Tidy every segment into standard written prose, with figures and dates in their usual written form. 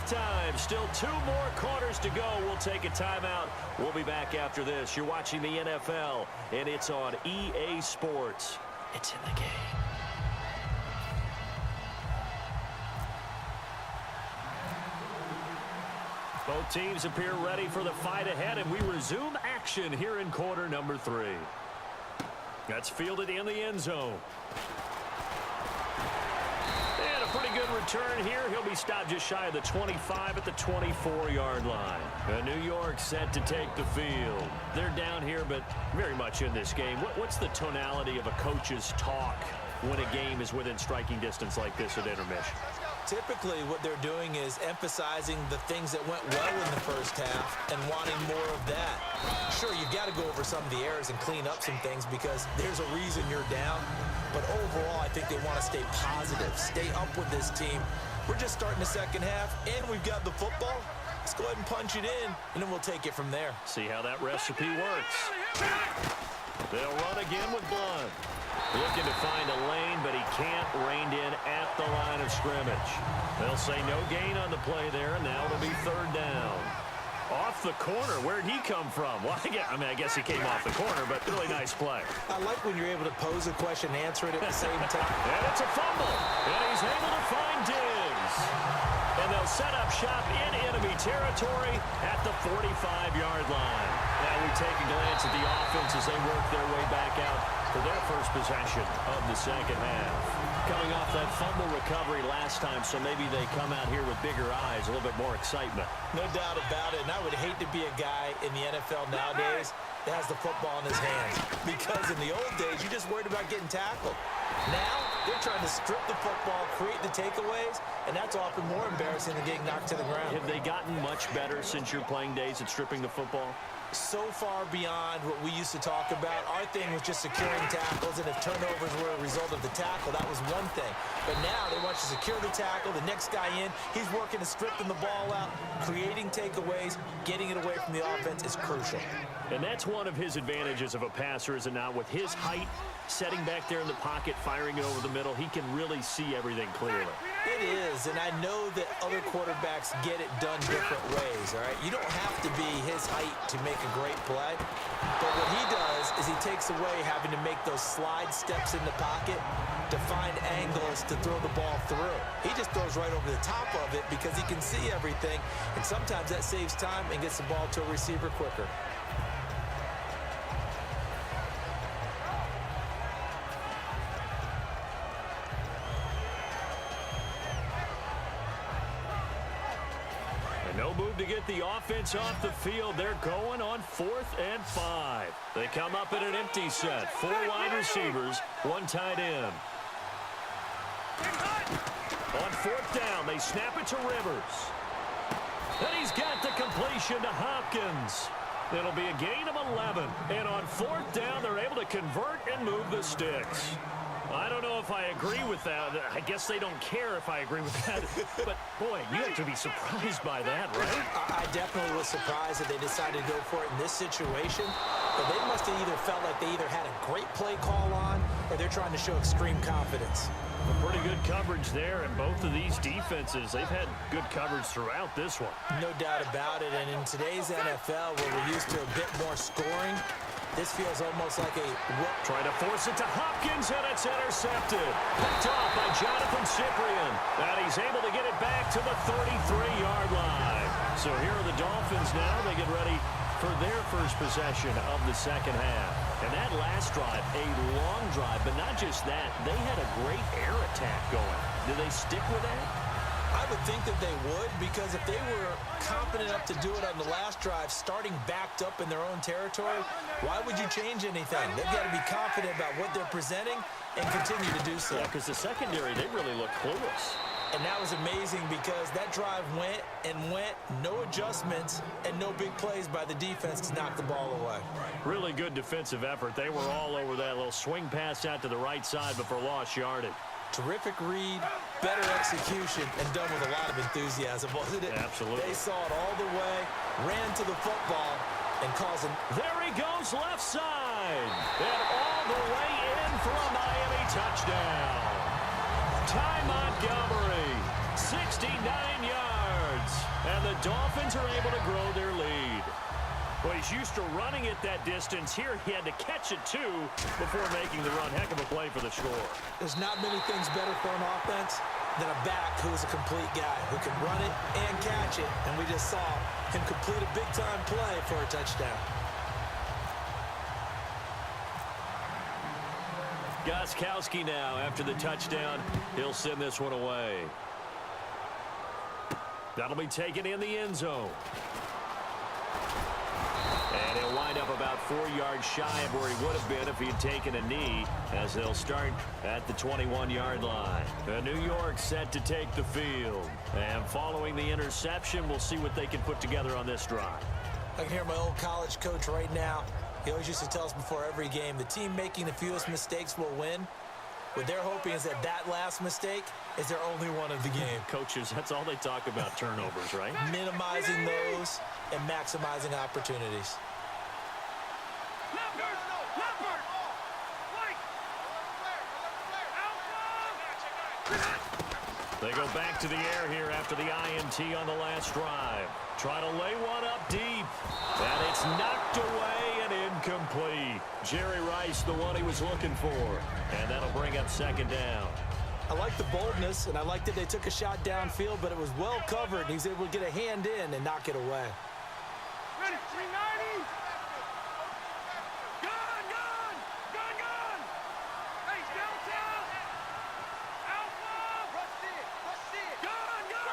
halftime. Still 2 more quarters to go. We'll take a timeout. We'll be back after this. You're watching the NFL, and it's on EA Sports. It's in the game. Both teams appear ready for the fight ahead, and we resume action here in quarter number 3. That's fielded in the end zone. And a pretty good return here. He'll be stopped just shy of the 25 at the 24-yard line. New York set to take the field. They're down here, but very much in this game. What's the tonality of a coach's talk when a game is within striking distance like this at intermission? Typically, what they're doing is emphasizing the things that went well in the first half and wanting more of that. Sure, you've got to go over some of the errors and clean up some things because there's a reason you're down. But overall, I think they want to stay positive, stay up with this team. We're just starting the second half, and we've got the football. Let's go ahead and punch it in, and then we'll take it from there. See how that recipe works. They'll run again with Blunt. Looking to find a lane, but he can't. Reined in at the line of scrimmage. They'll say no gain on the play there, and now it'll be 3rd down. Off the corner. Where'd he come from? Well, I guess he came off the corner, but really nice play. I like when you're able to pose a question and answer it at the same time. And it's a fumble, and he's able to find Diggs. And they'll set up shop in enemy territory at the 45-yard line. Now we take a glance at the offense as they work their way back out for their first possession of the second half. Coming off that fumble recovery last time, so maybe they come out here with bigger eyes, a little bit more excitement. No doubt about it, and I would hate to be a guy in the NFL nowadays that has the football in his hands. Because in the old days, you just worried about getting tackled. Now, they're trying to strip the football, create the takeaways, and that's often more embarrassing than getting knocked to the ground. Have they gotten much better since your playing days at stripping the football? So far beyond what we used to talk about. Our thing was just securing tackles, and if turnovers were a result of the tackle, that was one thing. But now they want you to secure the tackle, the next guy in, he's working to stripping the ball out, creating takeaways, getting it away from the offense is crucial. And that's one of his advantages of a passer, is it not? With his height, setting back there in the pocket, firing it over the middle, he can really see everything clearly. It is, and I know that other quarterbacks get it done different ways, all right? You don't have to be his height to make a great play, but what he does is he takes away having to make those slide steps in the pocket to find angles to throw the ball through. He just throws right over the top of it because he can see everything, and sometimes that saves time and gets the ball to a receiver quicker. No move to get the offense off the field. They're going on 4th and 5. They come up in an empty set. 4 wide receivers, 1 tight end. On 4th down, they snap it to Rivers. And he's got the completion to Hopkins. It'll be a gain of 11. And on 4th down, they're able to convert and move the sticks. I don't know if I agree with that. I guess they don't care if I agree with that. But, boy, you have to be surprised by that, right? I definitely was surprised that they decided to go for it in this situation. But they must have either felt like they either had a great play call on or they're trying to show extreme confidence. Pretty good coverage there, and both of these defenses, they've had good coverage throughout this one. No doubt about it. And in today's NFL, where we're used to a bit more scoring, this feels almost like a whip. Trying to force it to Hopkins, and it's intercepted. Picked off by Jonathan Cyprien. And he's able to get it back to the 33-yard line. So here are the Dolphins now. They get ready for their first possession of the second half. And that last drive, a long drive, but not just that. They had a great air attack going. Do they stick with that? I would think that they would, because if they were confident enough to do it on the last drive, starting backed up in their own territory, why would you change anything? They've got to be confident about what they're presenting and continue to do so. Yeah, because the secondary, they really look clueless. And that was amazing because that drive went and went, no adjustments, and no big plays by the defense to knock the ball away. Really good defensive effort. They were all over that little swing pass out to the right side, but for lost yardage. Terrific read, better execution, and done with a lot of enthusiasm, wasn't it? Absolutely. They saw it all the way, ran to the football, and caused him. There he goes, left side. And all the way in for a Miami touchdown. Ty Montgomery, 69 yards. the Dolphins are able to grow their lead. Well, he's used to running it that distance. Here, he had to catch it, too, before making the run. Heck of a play for the score. There's not many things better for an offense than a back who is a complete guy, who can run it and catch it. And we just saw him complete a big-time play for a touchdown. Gostkowski now, after the touchdown, he'll send this one away. That'll be taken in the end zone. And he'll wind up about 4 yards shy of where he would have been if he had taken a knee, as they'll start at the 21-yard line. New York set to take the field. And following the interception, we'll see what they can put together on this drive. I can hear my old college coach right now. He always used to tell us before every game, the team making the fewest mistakes will win. What they're hoping is that that last mistake is their only one of the game. Coaches, that's all they talk about, turnovers, right? Minimizing those and maximizing opportunities. They go back to the air here after the INT on the last drive. Try to lay one up deep. And it's knocked away and incomplete. Jerry Rice, the one he was looking for. And that'll bring up second down. I like the boldness, and I like that they took a shot downfield, but it was well covered. He was able to get a hand in and knock it away. Ready, 390. Gun, gun, gun, gun. Hey, downtown. Alpha. Rush it. Gun, gun.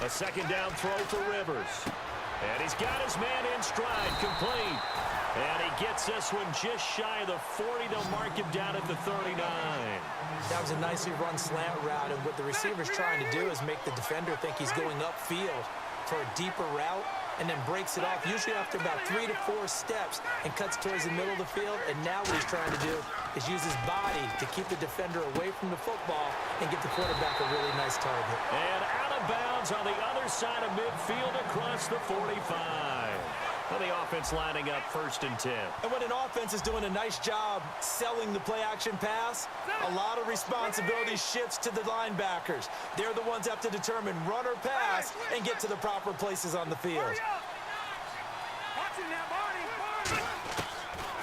A second down throw for Rivers. And he's got his man in stride, complete. And he gets this one just shy of the 40. They'll mark him down at the 39. That was a nicely run slant route, and what the receiver's trying to do is make the defender think he's going upfield for a deeper route, and then breaks it off, usually after about 3 to 4 steps, and cuts towards the middle of the field. And now what he's trying to do is use his body to keep the defender away from the football and get the quarterback a really nice target. And out of bounds on the other side of midfield across the 45. Well, the offense lining up 1st and 10. And when an offense is doing a nice job selling the play-action pass, a lot of responsibility shifts to the linebackers. They're the ones that have to determine run or pass and get to the proper places on the field.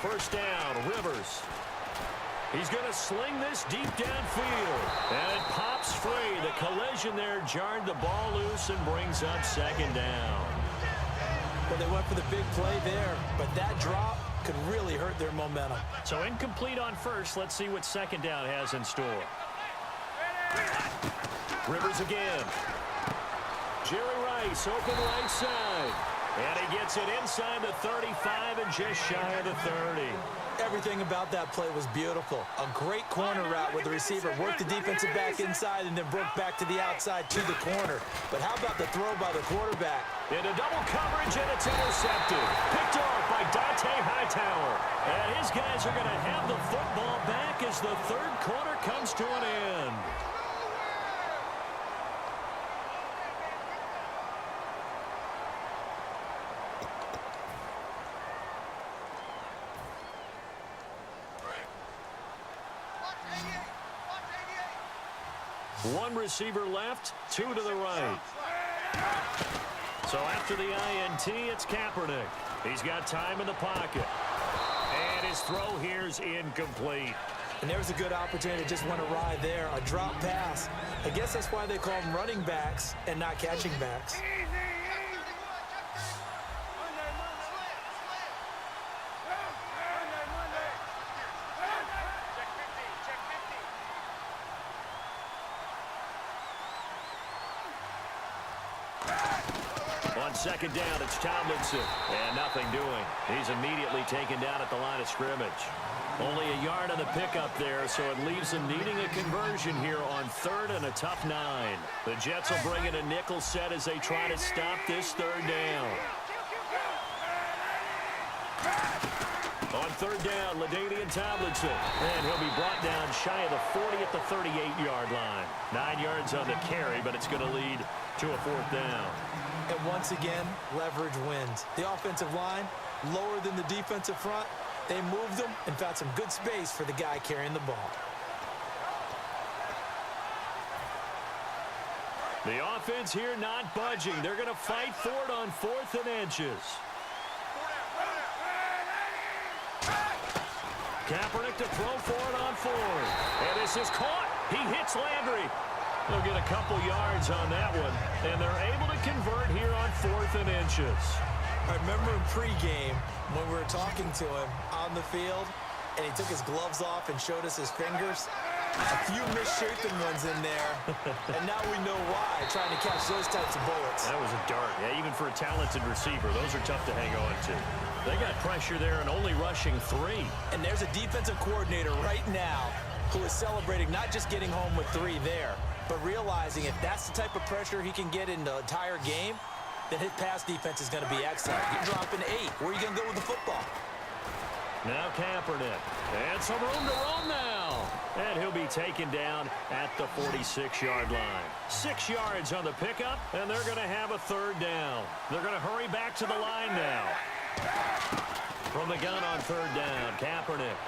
First down, Rivers. He's going to sling this deep downfield. And it pops free. The collision there jarred the ball loose and brings up second down. Well, they went for the big play there, but that drop could really hurt their momentum. So incomplete on first. Let's see what second down has in store. Rivers again. Jerry Rice, open right side. And he gets it inside the 35 and just shy of the 30. Everything about that play was beautiful. A great corner route where the receiver worked the defensive back inside and then broke back to the outside to the corner. But how about the throw by the quarterback? Into double coverage, and it's intercepted. Picked off by Dante Hightower. And his guys are going to have the football back as the third quarter comes to an end. One receiver left, 2 to the right. So after the INT, it's Kaepernick. He's got time in the pocket. And his throw here's incomplete. And there's a good opportunity. Just went awry there. A drop pass. I guess that's why they call them running backs and not catching backs. On second down, it's Tomlinson. And nothing doing. He's immediately taken down at the line of scrimmage. Only a yard on the pickup there, so it leaves them needing a conversion here on 3rd and a tough 9. The Jets will bring in a nickel set as they try to stop this 3rd down. On 3rd down, LaDainian Tomlinson. And he'll be brought down shy of the 40 at the 38-yard line. 9 yards on the carry, but it's going to lead to a 4th down. And once again, leverage wins. The offensive line, lower than the defensive front. They moved them and found some good space for the guy carrying the ball. The offense here not budging. They're going to fight for it on 4th and inches. Kaepernick to throw for it on 4th. And this is caught. He hits Landry. They'll get a couple yards on that one. And they're able to convert here on 4th and inches. I remember in pregame when we were talking to him on the field, and he took his gloves off and showed us his fingers. A few misshapen ones in there, and now we know why, trying to catch those types of bullets. That was a dart. Yeah, even for a talented receiver, those are tough to hang on to. They got pressure there and only rushing 3. And there's a defensive coordinator right now who is celebrating not just getting home with 3 there, but realizing if that's the type of pressure he can get in the entire game, then his pass defense is going to be excellent. You're dropping 8. Where are you going to go with the football? Now Kaepernick. And some room to run now. And he'll be taken down at the 46-yard line. 6 yards on the pickup, and they're going to have a 3rd down. They're going to hurry back to the line now. From the gun on 3rd down, Kaepernick.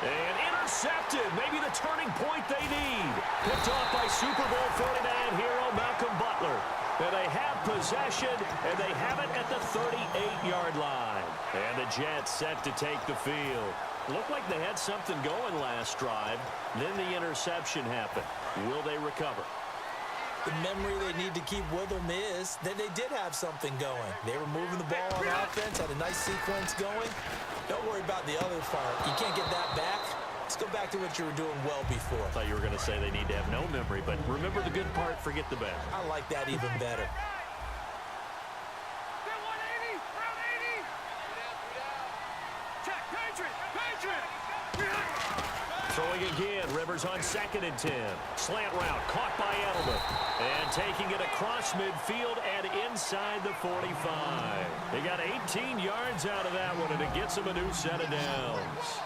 And intercepted. Maybe the turning point they need. Picked off by Super Bowl 49 hero Malcolm Butler. And they have possession, and they have it at the 38-yard line. And the Jets set to take the field. Looked like they had something going last drive. Then the interception happened. Will they recover? The memory they need to keep with them is that they did have something going. They were moving the ball on offense, had a nice sequence going. Don't worry about the other part. You can't get that back. Let's go back to what you were doing well before. I thought you were going to say they need to have no memory, but remember the good part, forget the bad. I like that even better. Get 180, round 80. Check, Patriot. Throwing again, Rivers on 2nd and 10. Slant route, caught by Edelman. And taking it across midfield and inside the 45. They got 18 yards out of that one, and it gets them a new set of downs.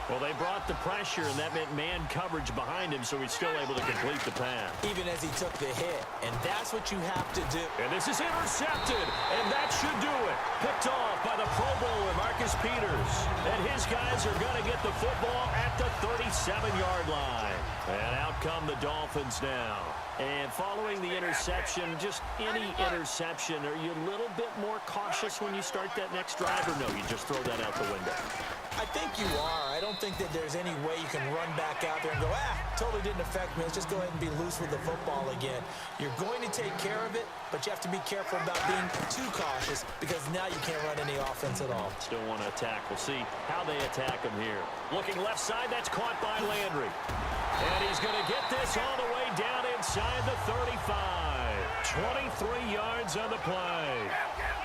Well, they brought the pressure, and that meant man coverage behind him, so he's still able to complete the pass. Even as he took the hit, and that's what you have to do. And this is intercepted, and that should do it. Picked off by the Pro Bowler, Marcus Peters. And his guys are going to get the football at the 37-yard line. And out come the Dolphins now. And following the interception, just any interception, are you a little bit more cautious when you start that next drive, or no, you just throw that out the window? I think you are. I don't think that there's any way you can run back out there and go, totally didn't affect me. Let's just go ahead and be loose with the football again. You're going to take care of it, but you have to be careful about being too cautious because now you can't run any offense at all. Still want to attack. We'll see how they attack him here. Looking left side, that's caught by Landry. And he's going to get this all the way down inside the 35. 23 yards on the play.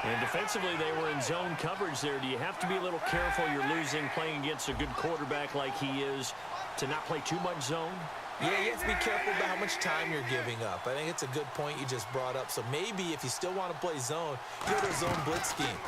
And defensively, they were in zone coverage there. Do you have to be a little careful? You're losing, playing against a good quarterback like he is, to not play too much zone? Yeah, you have to be careful about how much time you're giving up. I think it's a good point you just brought up. So maybe if you still want to play zone, go to a zone blitz scheme.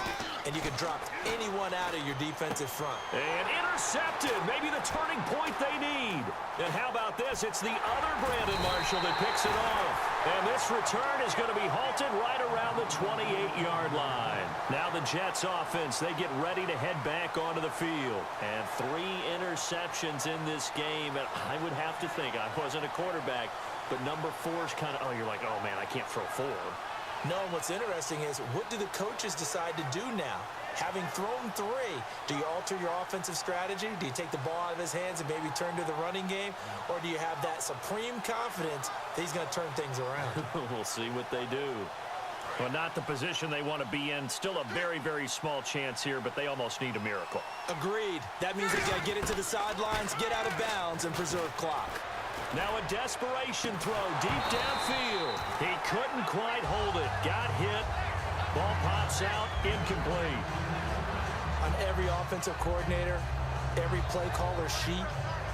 And you can drop anyone out of your defensive front. And intercepted. Maybe the turning point they need. And how about this? It's the other Brandon Marshall that picks it off. And this return is going to be halted right around the 28-yard line. Now the Jets offense, they get ready to head back onto the field. And 3 interceptions in this game. And I would have to think, I wasn't a quarterback, but number 4 is kind of, you're like, oh, man, I can't throw 4. No, and what's interesting is, what do the coaches decide to do now? Having thrown 3, do you alter your offensive strategy? Do you take the ball out of his hands and maybe turn to the running game? Or do you have that supreme confidence that he's going to turn things around? We'll see what they do. Well, not the position they want to be in. Still a very, very small chance here, but they almost need a miracle. Agreed. That means they got to get into the sidelines, get out of bounds, and preserve clock. Now a desperation throw deep downfield. He couldn't quite hold it. Got hit. Ball pops out. Incomplete. On every offensive coordinator, every play caller sheet,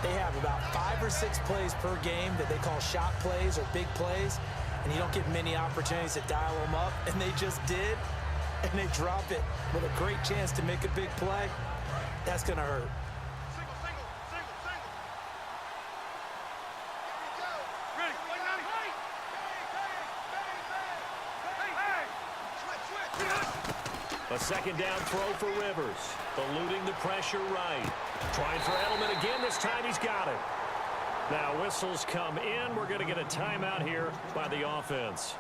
they have about 5 or 6 plays per game that they call shot plays or big plays, and you don't get many opportunities to dial them up, and they just did, and they drop it with a great chance to make a big play. That's going to hurt. A second down throw for Rivers. Eluding the pressure right. Trying for Edelman again. This time he's got it. Now whistles come in. We're going to get a timeout here by the offense.